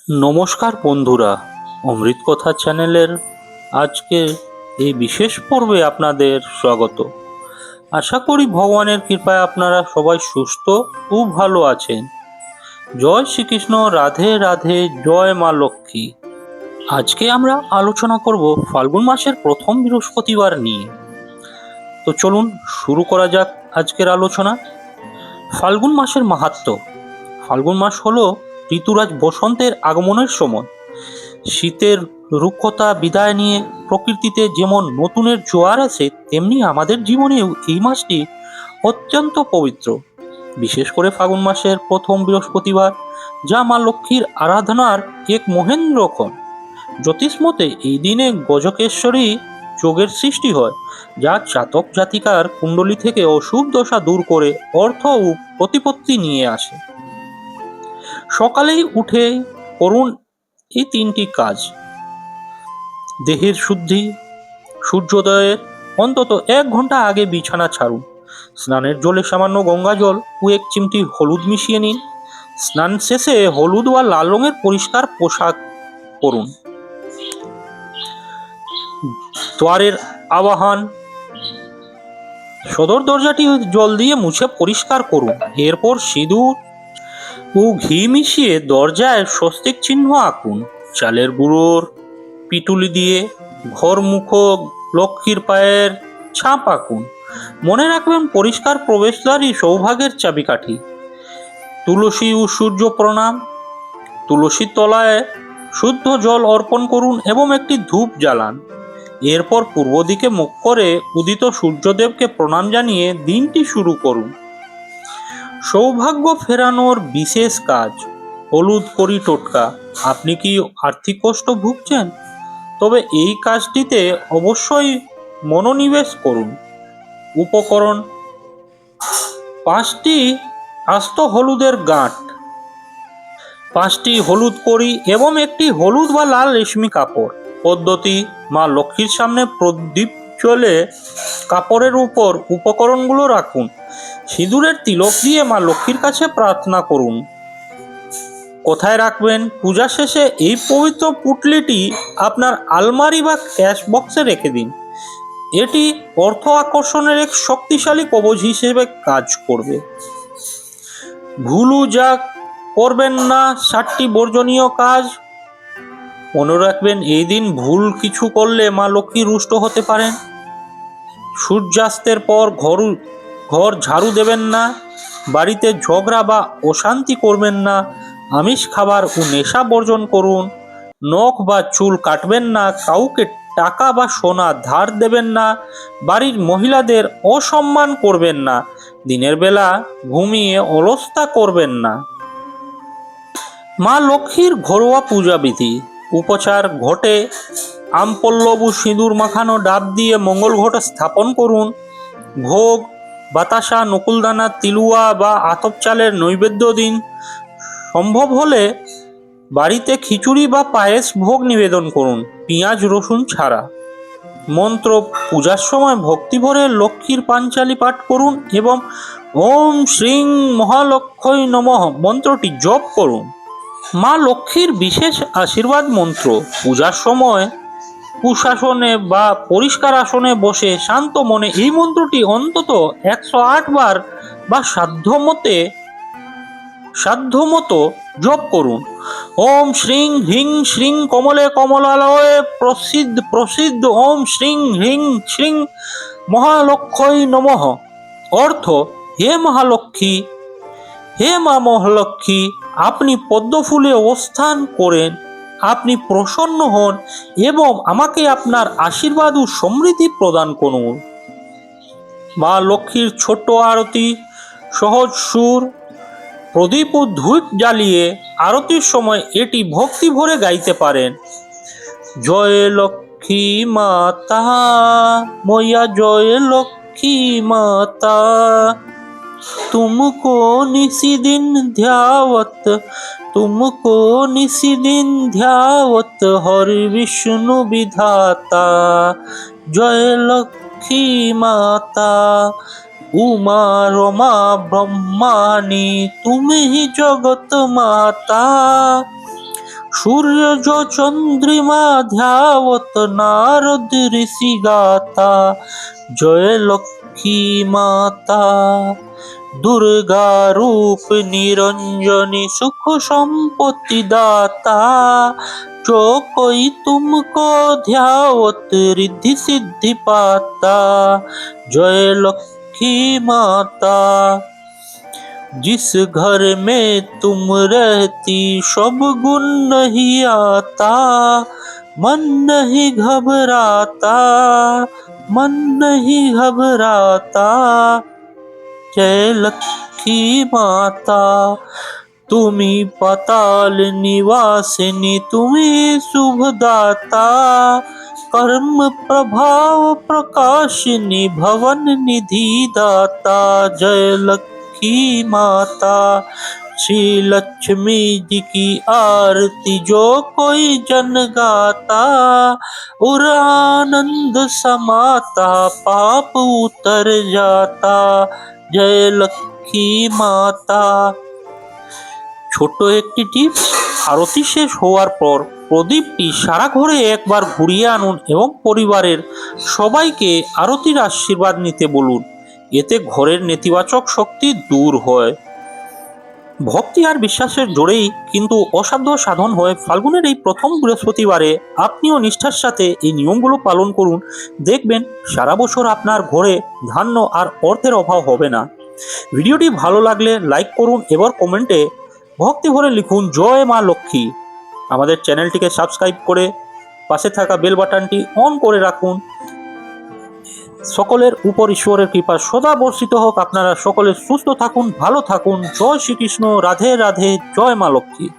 নমস্কার বন্ধুরা, অমৃত কথা চ্যানেলের আজকে এই বিশেষ পর্বে আপনাদের স্বাগত। আশা করি ভগবানের কৃপায় আপনারা সবাই সুস্থ ও ভালো আছেন। জয় শ্রীকৃষ্ণ, রাধে রাধে, জয় মা লক্ষ্মী। আজকে আমরা আলোচনা করব ফাল্গুন মাসের প্রথম বৃহস্পতিবার নিয়ে। তো চলুন শুরু করা যাক আজকের আলোচনা। ফাল্গুন মাসের মাহাত্ম্য। ফাল্গুন মাস হলো ঋতুরাজ বসন্তের আগমনের সময়। শীতের রুক্ষতা বিদায় নিয়ে প্রকৃতিতে যেমন নতুনের জোয়ার আসে, তেমনি আমাদের জীবনেও এই মাসটি অত্যন্ত পবিত্র। বিশেষ করে ফাল্গুন মাসের প্রথম বৃহস্পতিবার, যা মা লক্ষ্মীর আরাধনার এক মহেন্দ্রক্ষণ। জ্যোতিষ মতে এই দিনে গজকেশ্বরী যোগের সৃষ্টি হয়, যা জাতক জাতিকার কুণ্ডলী থেকে অশুভ দশা দূর করে অর্থ ও প্রতিপত্তি নিয়ে আসে। সকালেই উঠে করুন এই তিনটি কাজ। দেহের শুদ্ধি। সূর্যোদয়ের অন্তত 1 ঘন্টা আগে বিছানা ছাড়ুন। স্নানের জলে সামান্য গঙ্গা জল ও 1 চিমটি হলুদ মিশিয়ে নিন। স্নান শেষে হলুদ বা লাল রঙের পরিষ্কার পোশাক পরুন। দ্বারের আবাহন। সদর দরজাটি জল দিয়ে মুছে পরিষ্কার করুন। এরপর সিঁদুর ও ঘি মিশিয়ে দরজায় স্বস্তিক চিহ্ন আঁকুন। চালের গুঁড়োর পিটুলি দিয়ে ঘর মুখ লক্ষ্মীর পায়ের ছাপ আঁকুন। মনে রাখবেন, পরিষ্কার প্রবেশদ্বারই সৌভাগ্যের চাবিকাঠি। তুলসী ও সূর্য প্রণাম। তুলসীর তলায় শুদ্ধ জল অর্পণ করুন এবং একটি ধূপ জ্বালান। এরপর পূর্ব দিকে মুখ করে উদিত সূর্যদেবকে প্রণাম জানিয়ে দিনটি শুরু করুন। সৌভাগ্য ফেরানোর বিশেষ কাজ। হলুদ কড়ি টোটকা। আপনি কি আর্থিক কষ্ট ভুগছেন? তবে এই কাজটিতে অবশ্যই মনোনিবেশ করুন। উপকরণ: 5টি আস্ত হলুদের গাঁট, 5টি হলুদ কড়ি এবং একটি হলুদ বা লাল রেশমি কাপড়। পদ্ধতি: মা লক্ষ্মীর সামনে প্রদীপ জ্বলে কাপড়ের উপর উপকরণগুলো রাখুন। সিঁদুরের তিলক দিয়ে মা লক্ষ্মীর কাছে প্রার্থনা করুন। কোথায় রাখবেন? পূজা শেষে এই পবিত্র পুঁটলিটি আপনার আলমারি বা ক্যাশ বক্সে রেখে দিন। এটি অর্থ আকর্ষণের এক শক্তিশালী কবচ হিসেবে কাজ করবে। ভুলু যা করবেন না 7টি বর্জনীয় কাজ। মনে রাখবেন, এই দিন ভুল কিছু করলে মা লক্ষ্মী রুষ্ট হতে পারেন। সূর্যাস্তের পর ঘর ঝাড়ু দেবেন না। বাড়িতে ঝগড়া বা অশান্তি করবেন না। আমিষ খাবার ও নেশা বর্জন করুন। নখ বা চুল কাটবেন না। কাউকে টাকা বা সোনা ধার দেবেন না। বাড়ির মহিলাদের অসম্মান করবেন না। দিনের বেলা ঘুমিয়ে অলসতা করবেন না। মা লক্ষ্মীর ঘরোয়া পূজাবিধি। উপচার: ঘটে আমপল্লব ও সিঁদুর মাখানো ডাব দিয়ে মঙ্গল ঘট স্থাপন করুন। ভোগ: বাতাসা, নকুলদানা, তিলুয়া বা আতপ চালের নৈবেদ্য দিন। সম্ভব হলে বাড়িতে খিচুড়ি বা পায়েস ভোগ নিবেদন করুন, পেঁয়াজ রসুন ছাড়া। মন্ত্র: পূজার সময় ভক্তি ভরে লক্ষ্মীর পাঞ্চালি পাঠ করুন এবং ওম শ্রীং মহালক্ষ্মী নমঃ মন্ত্রটি জপ করুন। মা লক্ষ্মীর বিশেষ আশীর্বাদ মন্ত্র। পূজার সময় কুশাসনে বা পরিষ্কার আসনে বসে শান্ত মনে এই মন্ত্রটি অন্তত 108 বার বা সাধ্যমতো জপ করুন। ওম শ্রীং হ্রিং শ্রীং কমলে কমলালয়ে প্রসিদ্ধ প্রসিদ্ধ ওম শ্রীং হ্রিং শ্রীং মহালক্ষ্মী নমঃ। অর্থ: হে মহালক্ষ্মী, হে মা মহালক্ষ্মী, আপনি পদ্মফুলে অবস্থান করেন, আপনি প্রসন্ন হন এবং আমাকে আপনার আশীর্বাদ ও সমৃদ্ধি প্রদান করুন। মা লক্ষ্মীর ছোট্ট আরতি। সহজ সুর, প্রদীপ ও ধূপ জ্বালিয়ে আরতির সময় এটি ভক্তি ভরে গাইতে পারেন। জয় লক্ষ্মী মাতা ময়া, জয় লক্ষ্মী মাতা, तुमको निशिदिन ध्यावत, तुमको निशिदिन ध्यावत हरि विष्णु विधाता। जय लक्ष्मी माता उमा रमा ब्रह्माणी, तुम ही जगत माता। सूर्य जो चंद्रिमा ध्यावत नारद ऋषि गाता, जय लक्ष्मी माता। दुर्गा रूप निरंजनी सुख संपत्ति दाता, जो कोई तुमको ध्यावत रिद्धि सिद्धि पाता, जय लक्ष्मी माता। जिस घर में तुम रहती सब गुण नहीं आता, मन नहीं घबराता, मन नहीं घबराता, जय लक्ष्मी माता। तुम्ही पाताल निवासिनी, तुम्ही शुभदाता, कर्म प्रभाव प्रकाशिनी, भवन निधि दाता, जय लक्ष्मी माता। श्री लक्ष्मी जी की आरती जो कोई जन गाता, और आनंद समाता, पाप उतर जाता, जय लक्ष्मी माता। ছোট্ট একটি টিপস, আরতি শেষ হওয়ার পর প্রদীপটি সারা ঘরে একবার ঘুরিয়ে আনুন এবং পরিবারের সবাইকে আরতির আশীর্বাদ নিতে বলুন। এতে ঘরের নেতিবাচক শক্তি দূর হয়। ভক্তি আর বিশ্বাসের জোরেই কিন্তু অসাধ্য সাধন হয়। ফাল্গুনের এই প্রথম বৃহস্পতিবারে আপনিও নিষ্ঠার সাথে এই নিয়মগুলো পালন করুন, দেখবেন সারা বছর আপনার ঘরে ধান্য আর অর্থের অভাব হবে না। ভিডিওটি ভালো লাগলে লাইক করুন, এবার কমেন্টে ভক্তি ভরে লিখুন জয় মা লক্ষ্মী। আমাদের চ্যানেলটিকে সাবস্ক্রাইব করে পাশে থাকা বেল বাটনটি অন করে রাখুন। সকলের উপর ঈশ্বরের কৃপা সদা বর্ষিত হোক। আপনারা সকলে সুস্থ থাকুন, ভালো থাকুন। জয় শ্রীকৃষ্ণ, রাধে রাধে, জয় মা লক্ষ্মী।